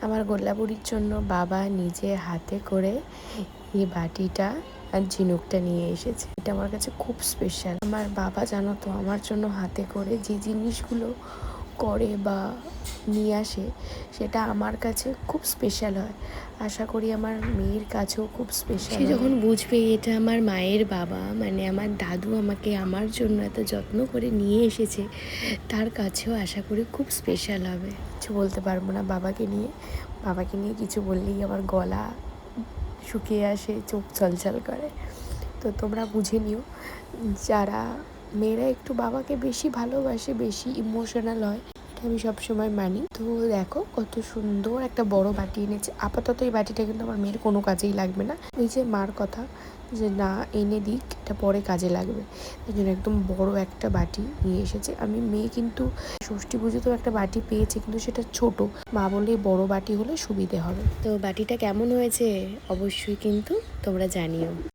আমার গোল্লাবুড়ির জন্য বাবা নিজে হাতে করে এই বাটিটা আর ঝিনুকটা নিয়ে এসেছে। এটা আমার কাছে খুব স্পেশাল। আমার বাবা জানো তো আমার জন্য হাতে করে যে জিনিসগুলো করে বা নিয়ে আসে সেটা আমার কাছে খুব স্পেশাল হয়। আশা করি আমার মেয়ের কাছেও খুব স্পেশাল। সে যখন বুঝবে এটা আমার মায়ের বাবা, মানে আমার দাদু আমাকে আমার জন্য এত যত্ন করে নিয়ে এসেছে, তার কাছেও আশা করি খুব স্পেশাল হবে। কিছু বলতে পারবো না বাবাকে নিয়ে কিছু বললেই আমার গলা শুকিয়ে আসে, চোখ ছলছল করে। তো তোমরা বুঝে নিও, যারা মেয়েরা একটু বাবাকে বেশি ভালোবাসে, বেশি ইমোশনাল হয়, এটা আমি সবসময় মানি। তো দেখো কত সুন্দর একটা বড় বাটি এনেছে। আপাতত এই বাটিটা কিন্তু আমার মেয়ের কোনো কাজেই লাগবে না। ওই যে মার কথা যে না এনে দিক, এটা পরে কাজে লাগবে, এই জন্য একদম বড় একটা বাটি নিয়ে এসেছে। আমি মেয়ে কিন্তু ষষ্ঠী পুজোতেও একটা বাটি পেয়েছে, কিন্তু সেটা ছোট। মা বললে বড় বাটি হলে সুবিধে হবে। তো বাটিটা কেমন হয়েছে অবশ্যই কিন্তু তোমরা জানিও।